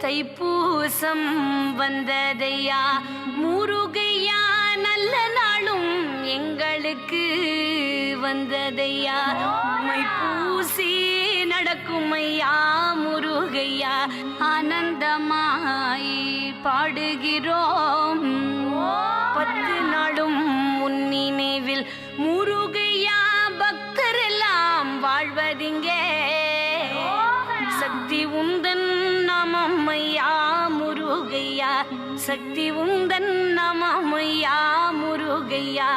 தைப்பூசம் வந்ததையா முருகையா, நல்ல நாளும் எங்களுக்கு வந்ததையா. உம்மை பூசி நடக்கும் ஐயா முருகையா, ஆனந்தமாய் பாடுகிறோம். 10 நாளும் உன் நினைவில் முருகையா, பக்தரெல்லாம் வாழ்வதிங்கே. சக்தி உந்தன் நாமம் ஐயா முருகையா, சக்தி உந்தன் நாமம் ஐயா முருகையா,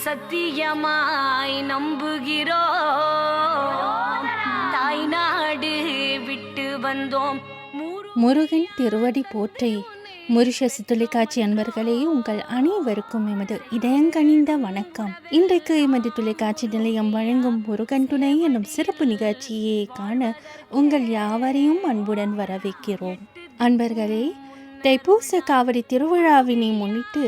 சத்தியமாய் நம்புகிறோம். தாய்நாடு விட்டு வந்தோம். முருகன் திருவடி போற்றி. மொரிஷஸ் தொலைக்காட்சி அன்பர்களே, உங்கள் அனைவருக்கும் எமது இதயங்கனிந்த வணக்கம். இன்றைக்கு எமது தொலைக்காட்சி நிலையம் வழங்கும் முருகன் துணை என்னும் சிறப்பு நிகழ்ச்சியை காண உங்கள் யாவரையும் அன்புடன் வரவேற்கிறோம். அன்பர்களே, தைப்பூச காவடி திருவிழாவினை முன்னிட்டு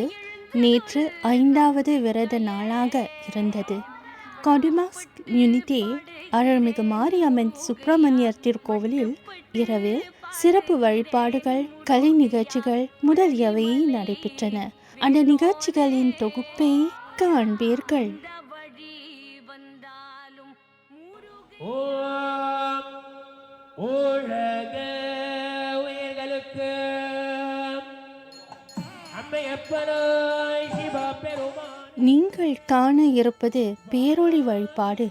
நேற்று 5வது விரத நாளாக இருந்தது. காடிமாஸ் யூனிட்டி அருள்மிகு மாரியம்மன் சுப்பிரமணியர் திருக்கோவிலில் இரவு சிறப்பு வழிபாடுகள், கலை நிகழ்ச்சிகள் முதலியவை நடைபெற்றன. அந்த நிகழ்ச்சிகளின் தொகுப்பை காண்பீர்கள். நீங்கள் காண இருப்பது பேரொளி வழிபாடு.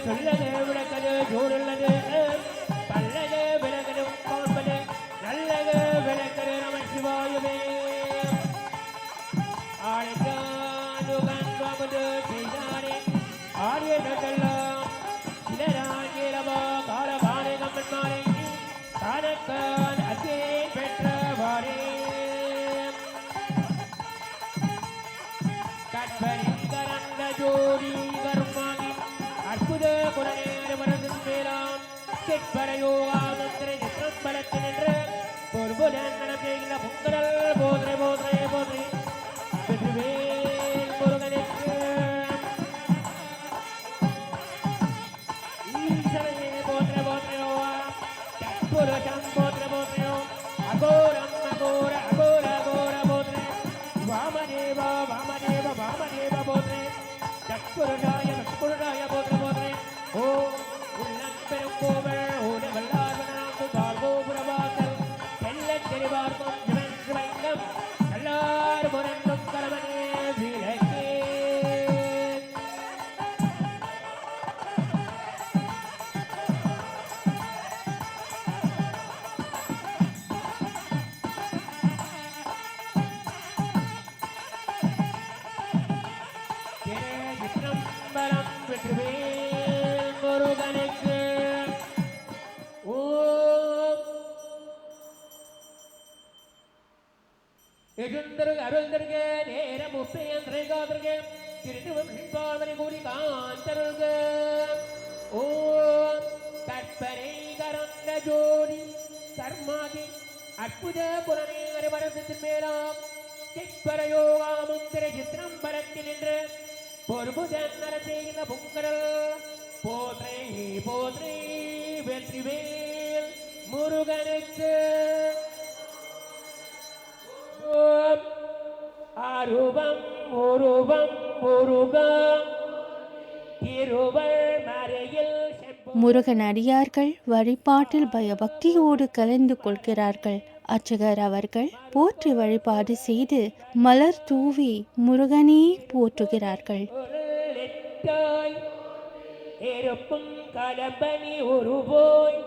சொல்லது விளக்கது ஜோடுள்ளது பல்ல அக்கான் அத்தே பெற்றவாரே கற்பரின் கரந்த ஜோடி கருமாகி அற்புத குணநேர வரதின் மேலாம் செட்பரையோகா முத்திரை நிற்றம்பலத்தில் நின்று பொறுபுடன் நடந்த புங்கரல் போதனை போதனை போதனை வெற்றிவேல் முருகனுக்கு ஈசனையே போதனை போதனையோ தற்புருஷம் போதனை போதனையோ அகோரம் அகோர அகோர அகோர போதனை வாமதேவ வாமதேவ வாமதேவ போதனை தற்புருஷாய தற்புருஷாய போதனை போதனை ஓ உள்ளம் பெரும் கோவல் ஓட வல்லார் வனாந்து தாழ்வோபுரவாசல் செல்லத் தெரிவார்க்கும் சிவங்கம் எல்லார் முரண்டும் கரவனே விளக்கே சிற்றம்பலம் வெற்றிவேல் முருகனுக்கு ஓம் எழுந்தருக அருள்தருக நேரம் உப்பையந்திரை காதருக திருட்டுவம் சிம்பாவனை கூடி காந்தருக ஓம் கற்பனை கரந்த ஜோடி கர்மாதி அற்புத புறநேர வரசத்தின் மேலாம் சிற்பரயோகா முத்திரை சித்திரம்பலத்தில் நின்று பொறுபுதன் நரசேகின புங்கரல் போத்ரே போத்ரே வெற்றிவேல் முருகனுக்கு ஓம் அருவம் உருவம் முருகம் திருவள் மறையில் முருகன் அடியார்கள் வழிபாட்டில் பயபக்தியோடு கலந்து கொள்கிறார்கள். அர்ச்சகர் அவர்கள் போற்றி வழிபாடு செய்து மலர் தூவி முருகனே போற்றுகிறார்கள். எருப்பும் கலம்பனி உருவோய்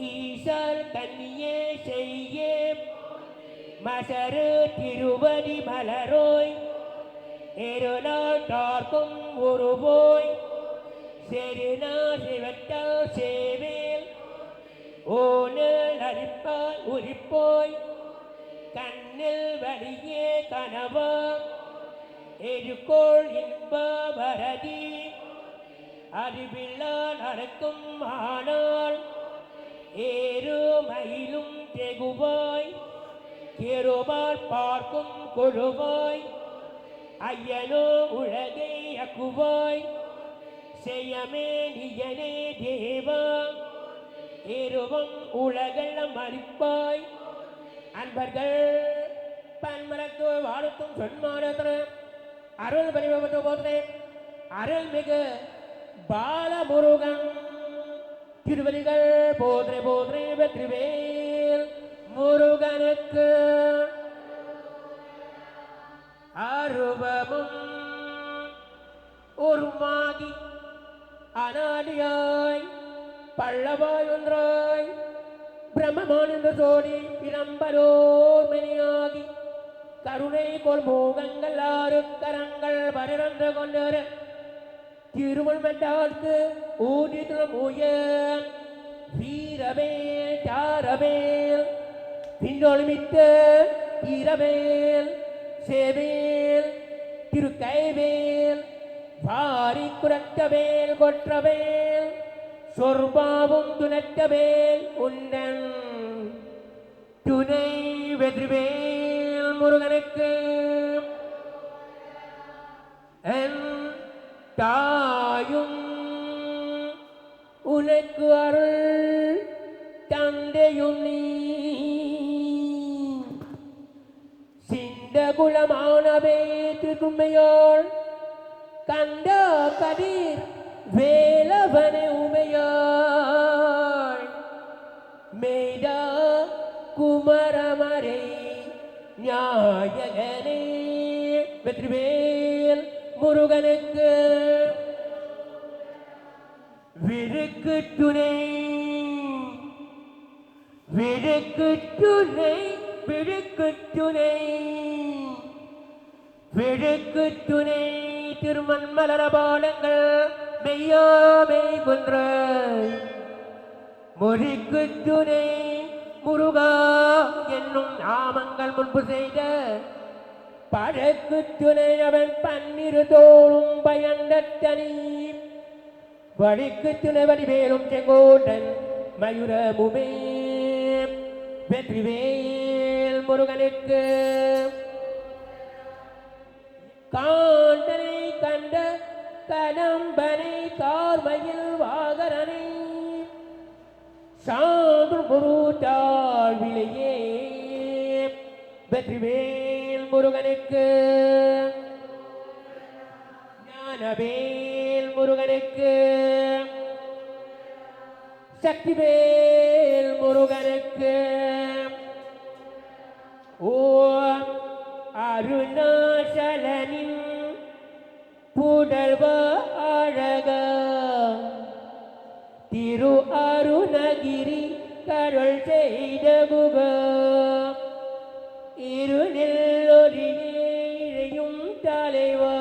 ஈசர் கன்னியே செய்யே மசரு திருவடி மலரோய் எருநாட்டார்க்கும் உருவோய் செருநா சிவத்தால் சேவேல் ஓனில் அரிப்பால் உரிப்போய் கண்ணில் வழியே கனவா எருக்கோள் இன்ப வரதி அறிவில்லா நடக்கும் ஆனால் ஏறு மயிலும் தெகுவாய் கேரோபார் பார்க்கும் கொழுவாய் ஐயனோ உலகை அக்குவாய் செய்யமே நியனே தேவா ஏருவம் உலகெல்லாம் மறிப்பாய் அன்பர்கள் பன்மரத்து வாழ்த்தும் சொன்மாரத்திர அருள் பரிவத்து போதே அருள்மிகு பாலமுருகன் திருவடிகள் போதனை போதனை வெற்றிவேல் முருகனுக்கு அருவமும் உருமாகி அனாடியாய் பள்ளவாய் ஒன்றாய் பிரம்மமானந்த சோடி பிரம்பரோர்மணியாகி கருணை கொள் மோகங்கள் ஆறு கரங்கள் பரிரந்து கொண்டரு திருமல் மெட்டார்க்கு ஊதித்தும் உயர் வீரவேல் தாரவேல் பின்னொழுமித்த இரவேல் சேவேல் திருக்கைவேல் வாரி குரட்டவேல் கொற்றவேல் சொர்பாவும் துணட்டவேல் உண்டன் துணை வெற்றிவேல் முருகனுக்கு என் தாயும் உனக்கு அருள் தந்தையும் நீ சிந்த குலமானவே திருக்குமையோள் கண்ட கதிர் வேலவனை உமையாள் மேடா குமரமரை ஞாயகனே வெற்றிவேல் முருகனுக்கு விருக்கு துணை விருக்கு துணை விருக்கு துணை விழுக்கு துணை திருமண்மலர பாடங்கள் மெய்யாமை குன்ற மொழிக்கு துணை முருகா என்னும் நாமங்கள் முன்பு செய்த பழக்கு துணை அவன் பன்னிரு தோறும் பயந்தத்தனி வழிக்கு துணை வடிவேலும் செங்கோட்டன் மயூரமுமே வெற்றிவேல் முருகனுக்கு காண்டனை கண்ட கலம்பனை கார்மையில் வாகரனை சான்று பொருட்டாள் விலையே வெற்றிவேல் முருகனுக்கு ஞானவேல் முருகனுக்கு சக்திவேல் முருகனுக்கு ஓம் அருணாசலனின் புடல்வ அழக திரு அருணகிரி கருள் செய்த குக இருநெல்லொரியும் தலைவா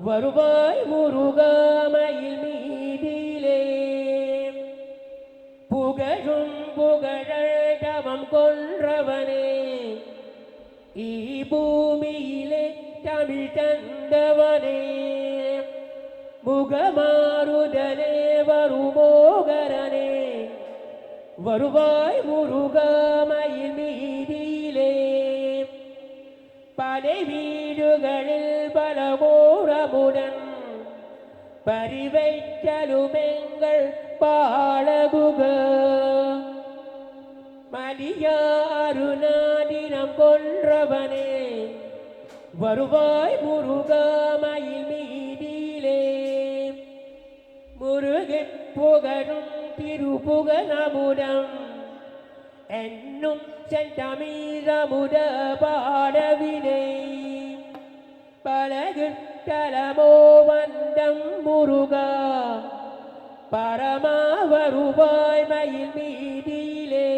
வருவாய் முருகாமையில் மீதிலே புகழும் புகழம் கொன்றவனே பூமியிலே தமிழ் தந்தவனே முகமாறுதலே வருமோகரனே வருவாய் முருகாமையில் மீதிலே பனை வீடுகளில் பலமோரமுடன் பரிவைச்சலுமெங்கள் பாழகுக மலியாருணாதினம் கொன்றவனே வருவாய் முருகாமையில் மீதிலே முருகன் புகழும் திருப்புகழமுடம் என்னும் செந்தமிழமுட பாடவினை பலகுட்டலமோ வந்தம் முருகா பரமா வருவாய் மயில் மீதிலே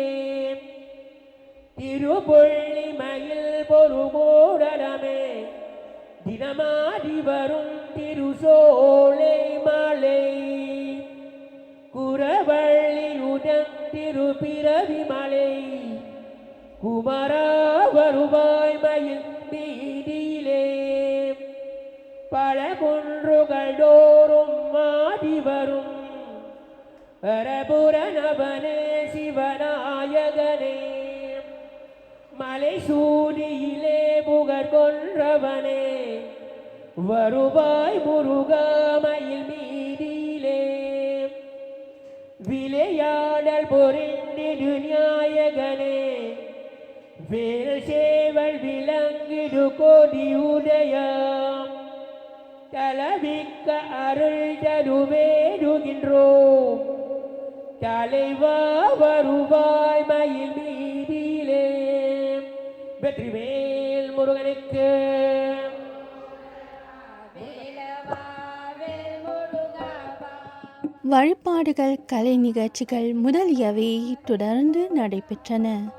திருப்பொள்ளி மயில் பொறுமோடலமே தினமாடி வரும் திருசோலை மலை குரவள்ளியுடன் திருப்பிரவி மலை குமரா வருவாய் மயில் மீதிலே பல குன்றுகள் தோறும் மாடி வரும் பரபுரனவனே சிவநாயகனே மலை சூடியிலே புகழ் கொன்றவனே வருவாய் முருகாமையில் மீதிலே விளையாடல் பொறிந்திடு நாயகனே வேல் சேவல் விலங்கிடு கொடி உதயம் தலவிக்க அருள் தருவேடுகின்றோம் தலைவா வருவாய் மயில் மீதிலே வெற்றிவேல் முருகனுக்கு வழிபாடுகள் கலை நிகழ்ச்சிகள் முதலியவை தொடர்ந்து நடைபெற்றன.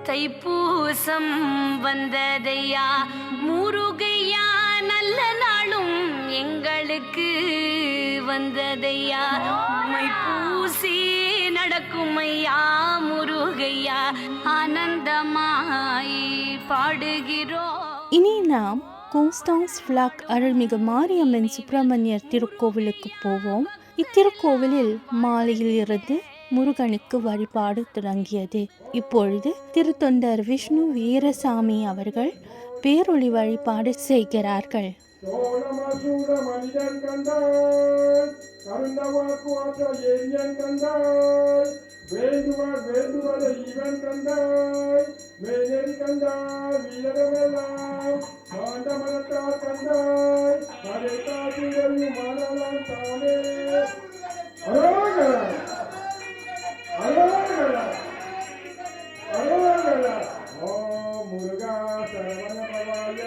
தைப்பூசம் வந்ததையா முருகையா நல்ல நாளும் எங்களுக்கு வந்ததையா மைப்பூசி நடக்கும் ஐயா முருகையா ஆனந்தமாய் பாடுகிறோம். இனி நாம் கோஸ்டான்ஸ் ஃபிளாக் அருள்மிகு மாரியம்மன் சுப்பிரமணியர் திருக்கோவிலுக்கு போவோம். இத்திருக்கோவிலில் மாலையில் இருந்து முருகனுக்கு வழிபாடு தொடங்கியது. இப்பொழுது திருத்தொண்டர் விஷ்ணு வீரசாமி அவர்கள் பேரொளி வழிபாடு செய்கிறார்கள். சோழமசூர மனிதன் கண்டாய், கருண்டவாக்குவாற்ற ஏரியன் கண்டாய், வேண்டுவார் வேண்டுவதை இவன் கண்டாய், மேலெறி கண்டாய் வீரமெல்லாம் காண்ட மனத்தார் கண்டாய், அதை காட்டுதல் மனதான் தானே. அரோகரா அரோகரா அரோகரா. ஓம் முருகா சரவணபவாய,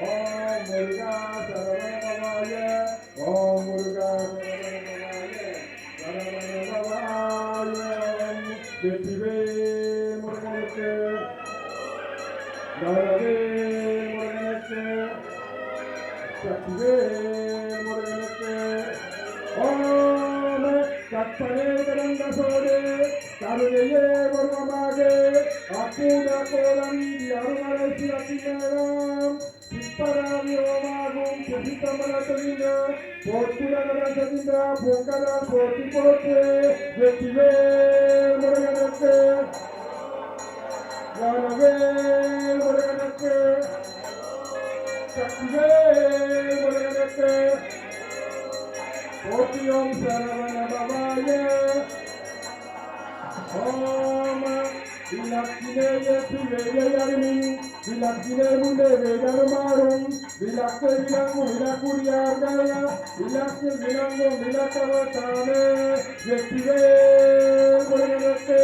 ஓம் முருகா சரவணபவாய, ஓம் முருகா சரவணபவாய, சரவணபவாய. வெற்றிவேல் முருகனுக்கு, கரவேல் முருகனுக்கு, சக்திவேல் முருகனுக்கு. ஓம் கற்பனை கடந்த சோடு கருணையே வருவமாக அற்புத கோலம் அருமலை சிறப்பினராம் சிப்பராமியோமாகும் செசித்தமலத்தின போற்றுலகின்ற பூக்களால் போற்றி போற்று. வெற்றிவேல் முருகனுக்கு, கரவேல் முருகனுக்கு, சக்திவேல் முருகனுக்கு. போற்றியோம் சரவணபவாய. ஓம் விளக்கிலே ஏற்றி வேலையருமின் விளக்கிலே முன்னே வேதருமாறும் விளக்கு விளங்கும் விளக்குடியார்கள் விளக்கில் விளங்கும் விளக்கவர் தானே. வெற்றிவேல் முருகனுக்கு,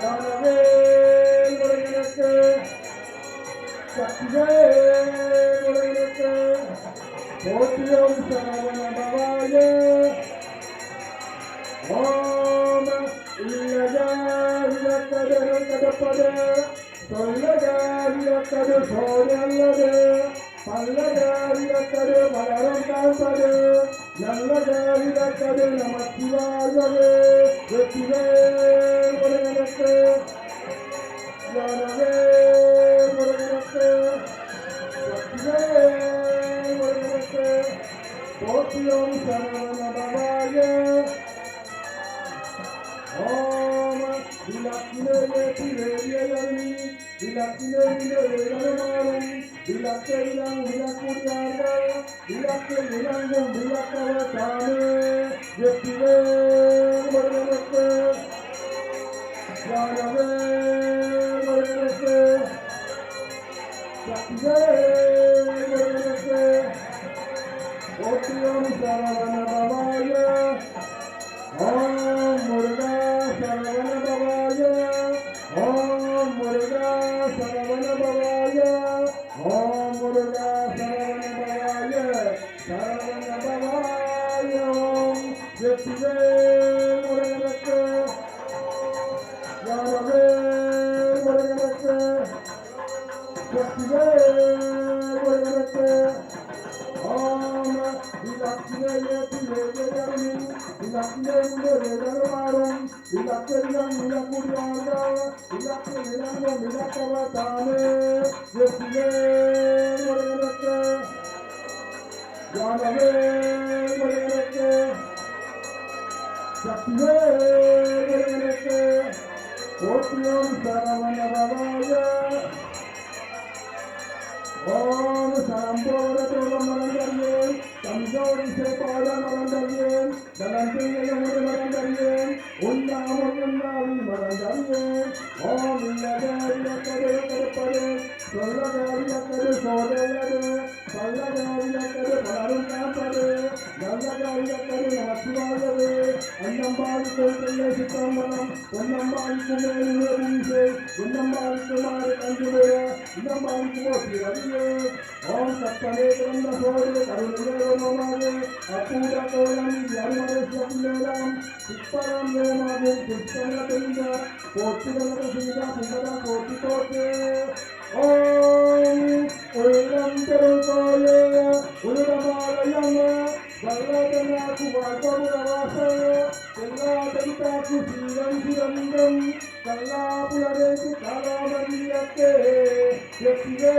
கரவேல் முருகனுக்கு, சக்திவேல் முருகனுக்கு. போற்றியோம் சரவணபவாய. ஓம் இல்லகா விளக்கது கடப்பது சொல்லகா விளக்கது சோழல்லது பல்லகா விளக்கது மலரம் காப்பது நல்லகா விளக்கது நமச்சிவாயவே. வெற்றிவேல் முருகனுக்கு, கரவேல் முருகனுக்கு, சக்திவேல் முருகனுக்கு. போற்றியோம் சரவணபவாய. ஓம் விளக்கிலே ஏற்றி வேலியருமி விளக்கிலே வேதருமாறும் விளக்கை விளக்குடியார்கள் விளக்கில் விளங்கும் விளக்கவர் தானே. வெற்றிவேல் முருகனுக்கு, கரவேல் முருகனுக்கு, சக்திவேல் முருகனுக்கு. போற்றியோம் சரவணபவாய. ஓம் முருகா சரவணபவாய, ஓம் முருகா சரவணபவாய, ஓம் முருகா சரவணபவாய, சரவணபவாய. ஓம் வெற்றிவேல் முருகனுக்கு, கரவேல் முருகனுக்கு, சக்திவேல் முருகனுக்கு. ஓம் விளக்கிலே ஏற்றி வேலையருமின் விளக்கிலே முன்னே வேதருமாறும் விளக்கெல்லாம் விளக்குடியார்கள் விளக்கில் விளங்கும் விளக்கவர் தானே. வெற்றிவேல் முருகனுக்கு, கரவேல் முருகனுக்கு, சக்திவேல் முருகனுக்கு. போற்றியோம் சரவணபவாய. ஓம் சரம்போரத்தோகம் மறந்தறியேன் தஞ்சோடி சேப்பாத மறந்தறியேன் தலந்தையும் மறந்தறியேன் உண்ணாமல் உண்ணாவி மறந்தறியேன். ஓம் இல்லகது கருப்பது சொல்லகது சோதையது பல்லகது பலரும் காப்பது நல்லகது நமச்சிவாயது அன்னம்பாடி கொள்கையை சித்தம்பரம் பொன்னம்மாவுக்கு மேலே பொன்னம்மாவுக்கு மாறு கண்டுபோய இன்னம்மாவுக்கு போட்டி ரவியே ஓம் சத்தமே பிறந்த சோடு கருணையோமாக அப்பூட கோலம் அருமரேஸ்வரம் சிப்பரம் ரோமாவும் புஷ்பங்க தெரிந்த போட்டுகள செய்த புகழ போட்டி போட்டு ஓம் உள்ளம் பெருங்கோலே உலகமாலயங்க வல்லதனாக்கு வாழ்வமுறவாசய எல்லாதரிதாக்கு சீரம் சிரந்தம் கல்லாபுலரேக்கு காலாமரியத்தே எத்திரே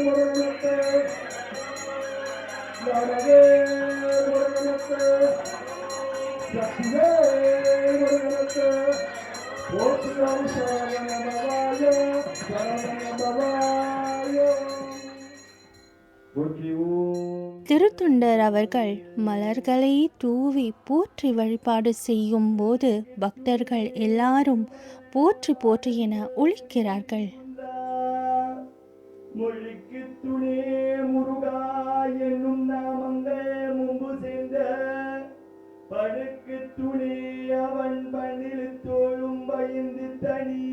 முருகனத்தே யாரவே முருகனத்தே சத்தியே முருகனத்தே போற்றுகம் சரண பவாய சரண பவாய திருத்தொண்டர் அவர்கள் மலர்களை தூவி போற்றி வழிபாடு செய்யும் போது பக்தர்கள் எல்லாரும் போற்றி போற்றி என ஒழிக்கிறார்கள். மொழிக்கு துணே முருகா என்னும் நாமங்கள் முன்பு சேர்ந்த படுக்கு துணே அவன் பண்ணில் தோளும் பயந்து தனி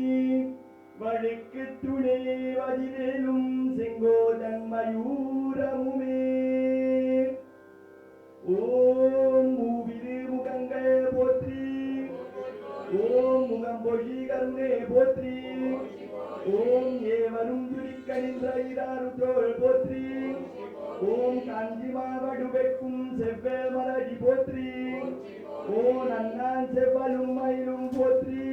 வழிக்கு துணே வதிவேலும் செங்கோதன் மயூரமுமே ஓம் மூவிரு முகங்கள் போற்றி ஓம் முகம் பொழி கருணே போற்றி ஓம் ஏவரும் துரிக்கணிந்த இராறு தோள் போற்றி ஓம் காஞ்சி மாவடு வெக்கும் செவ்வேல் மலடி போற்றி ஓம் நன்னான் செவ்வலும் மயிலும் போற்றி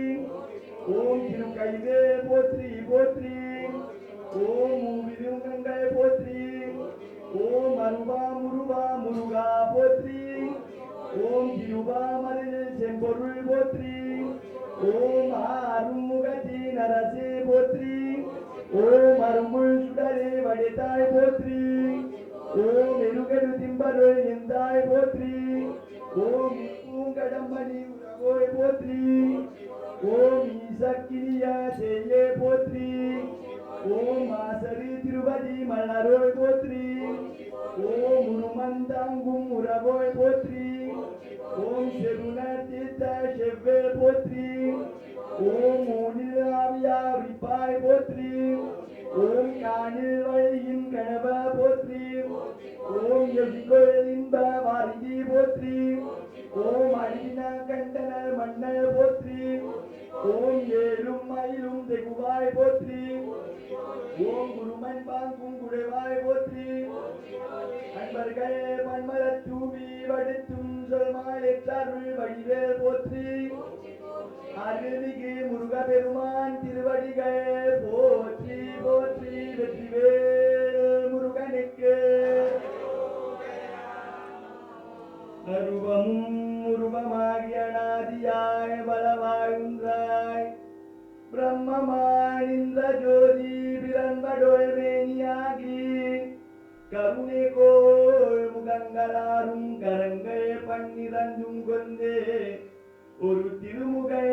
ஓம் திருக்கைவே போற்றி போற்றி ஓம் மூவிருங்கங்கள் போற்றி ஓம் அருவா முருவா முருகா போற்றி ஓம் திருவா மருள் செம்பொருள் போற்றி ஓம் அருமுகதி நரசே போற்றி ஓம் அருமுள் சுடரே வடித்தாய் போற்றி ஓம் எருகடு திம்பருள் எந்தாய் போற்றி ஓம் பூங்கடம்பணி உறவோய் போற்றி ஓம் ஈசக்கினியா செய்யே போற்றி ஓம் ஆசரி திருவதி மலரோய் போற்றி ஓம் உருமந்தாங்கும் உறவோய் போற்றி ஓம் செருண தீர்த்த செவ்வே போற்றி ஓம் ஊனில் ஆவியாரிப்பாய் போற்றி ஓம் காணில் வழியின் கணவ போற்றி ஓம் எதிர்கொள் இன்ப வாரிதி போற்றி ஓம் அடின கண்டனர் மன்னர் போற்றி ஓம் ஏழும் மயிலும் தெகுவாய் போற்றி ஓம் குருமன் பாங்கும் குடைவாய் போற்றி அன்பர்கள் மண்மலத் தூவி வடுத்தும் சொல்மாயத்தாருள் வடிவேல் போற்றி அருள்மிகு முருக பெருமான் திருவடிகள் போற்றி போற்றி வெற்றிவேல் முருகனுக்கு அருவமும் உருவமாகிய அநாதியாய் பலவாழ்ந்தாய் பிரம்மமானிந்த ஜோதி பிறன்படோல் மேனியாகி கருணை கோள் முகங்களாரும் கரங்கள் பன்னிரண்டும் கொண்டே ஒரு திருமுகே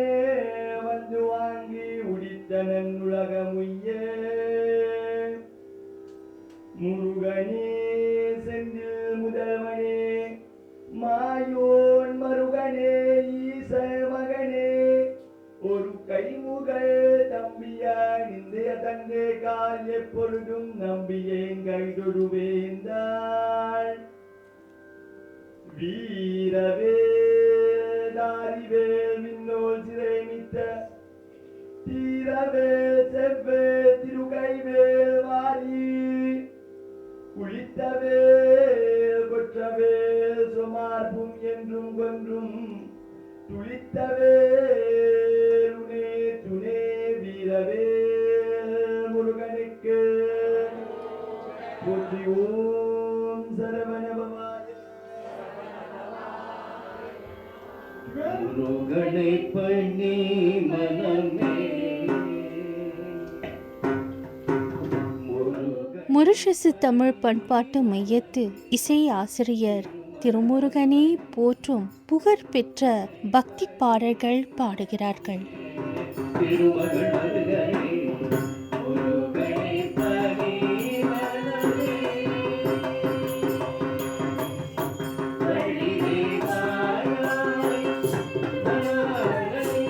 வந்து வாங்கி உடித்தனன் உலகமுய்யே முருகனே செந்தில் முதல்வனே மாயோன் மருகனே ஈச மகனே ஒரு கைமுகல் தம்பியா நிந்தைய தந்தை கால் எப்பொழுதும் நம்பியேன் கைதொடுவேந்தாள் வீரவேல் தாரிவேல் மின்னோல் சிறைமித்த தீரவேல் செவ்வேல் திருகைவேல் வாரி குளித்தவேல் கொற்றவேல் சுமார்பும் என்றும் கொன்றும் துளித்தவேலுனே துணே வீரவேல் முருகனுக்கு போற்றி ஓம் சரவண பவாய முருகனை பண்ணி மனமே மொரிஷசு தமிழ் பண்பாட்டு மையத்து இசை ஆசிரியர் திருமுருகனே போற்றும் புகழ்பெற்ற பக்தி பாடல்கள் பாடுகிறார்கள். திருமகள் மருகனே முருகனை பண்ணி மனமே வழியே வாராய் மனமே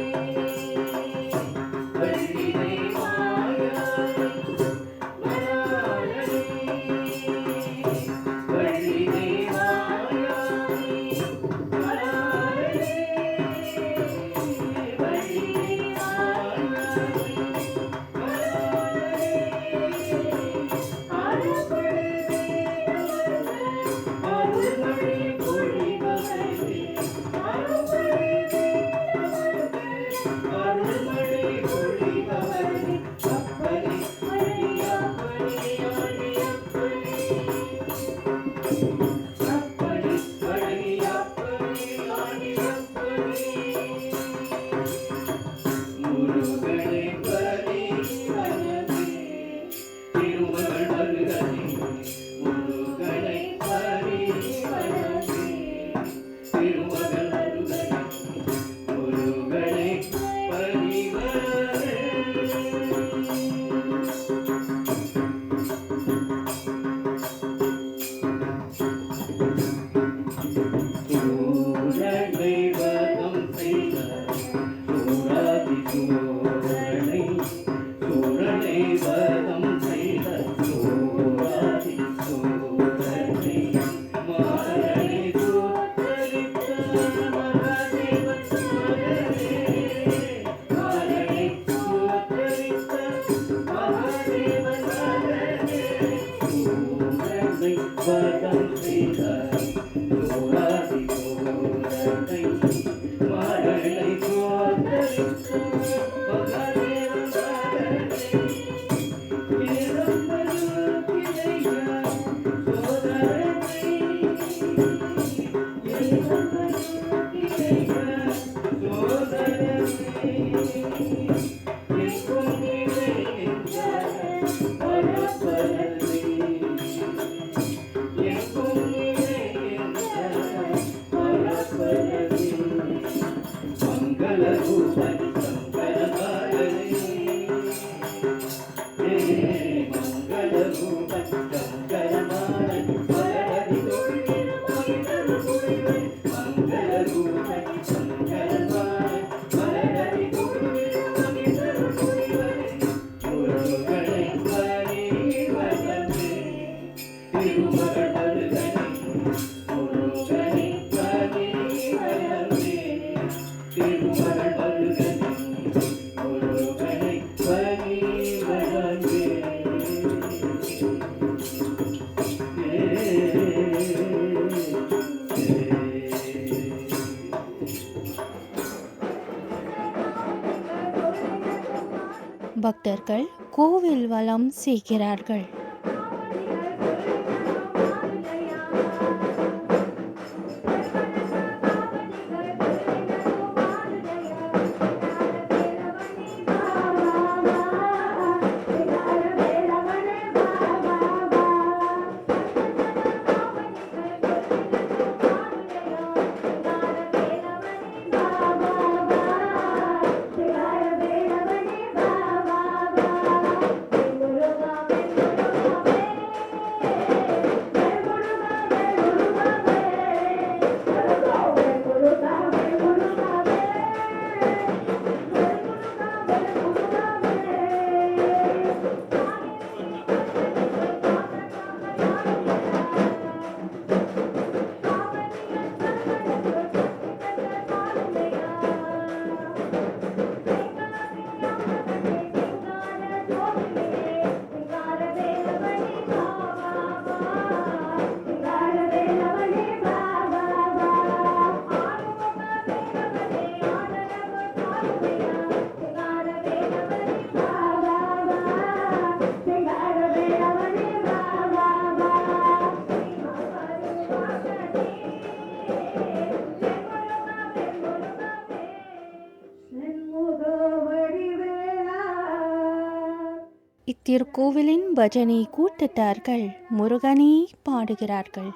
பக்தர்கள் கோவில் வலம் செய்கிறார்கள். இத்திருக்கோவிலின் பஜனை கூட்டத்தார்கள் முருகனை பாடுகிறார்கள்.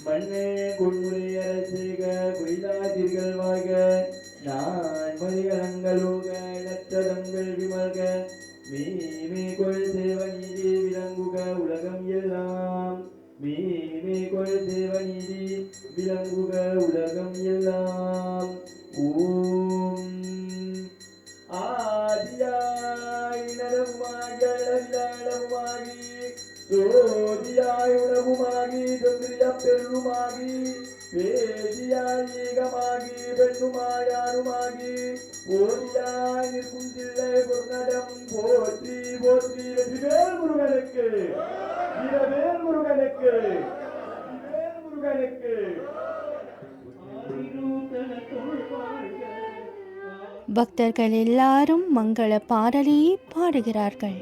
மண்ணே கொன்முறையரசேக குயிலாதிர்கள் வாழ்க நான் மதிகலங்களோக நற்றதங்கள் விமல்க மீமே கொள் சேவநீதி விளங்குக உலகம் எல்லாம் மீமே கொள் சேவநீதி விளங்குக உலகம் எல்லாம் ஓம் ஆதியாய் நலமாகி அளவிலாளமாகி சோதியாய் உணவுமாகி தொன்றிய பெருமாகி வேதியாய் ஏகமாகி பெண்ணுமாயானு நல்லருமாகி ஓடியாய் நிற்கும் தில்லை பொருநடம் போற்றி போற்றி வெற்றிவேல் முருகனுக்கு வீரவேல் முருகனுக்கு வேல் முருகனுக்கு. பக்தர்கள் எல்லாரும் மங்கள பாடலை பாடுகிறார்கள்.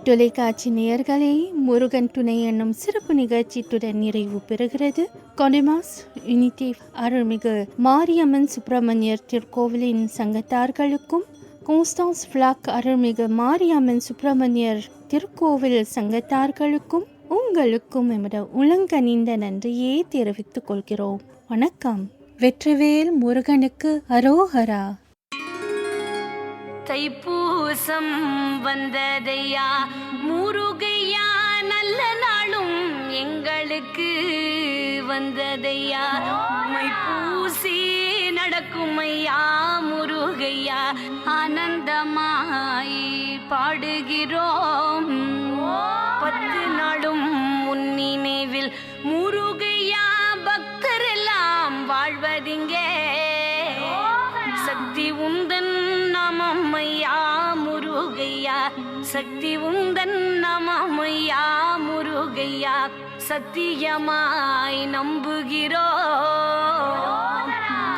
தொலைக்காட்சி நேயர்களே, முருகன் துணை என்னும் சிறப்பு நிகழ்ச்சியுடன் நிறைவு பெறுகிறது. கொடிமாஸ் யூனிட்டி அருள்மிகு மாரியம்மன் சுப்பிரமணியர் திருக்கோவிலின் சங்கத்தார்களுக்கும் கான்ஸ்டன்ஸ் ஃபிளாக் அருள்மிகு மாரியம்மன் சுப்பிரமணியர் திருக்கோவில் சங்கத்தார்களுக்கும் உங்களுக்கும் எமது உளங்கனிந்த நன்றியே தெரிவித்துக் கொள்கிறோம். வணக்கம். வெற்றிவேல் முருகனுக்கு அரோகரா. தைப்பூசம் வந்ததையா முருகையா, நல்ல நாளும் எங்களுக்கு வந்ததையா. மைப்பூசி நடக்கும் ஐயா முருகையா, ஆனந்தமாய் பாடுகிறோம். 10 நாளும் உன் நினைவில் முருகையா, பக்தரெல்லாம் வாழ்வதிங்கே. சக்தி உந்தன் நாமம் ஐயா முருகையா, சக்தி உந்தன் நமமையா முருகையா சத்தியமாய் நம்புகிறோம்.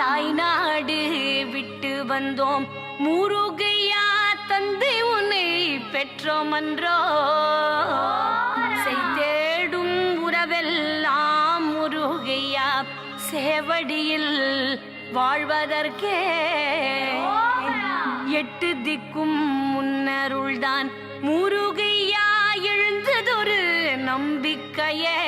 தாய்நாடு விட்டு வந்தோம் முருகையா தந்தை உன்னை பெற்றோமன்றோ. செய்தேடும் உறவெல்லாம் முருகையா சேவடியில் வாழ்வதற்கே. 8 திக்கும் முன்னருள்தான் முருகையா எழுந்ததொரு நம்பிக்கையே.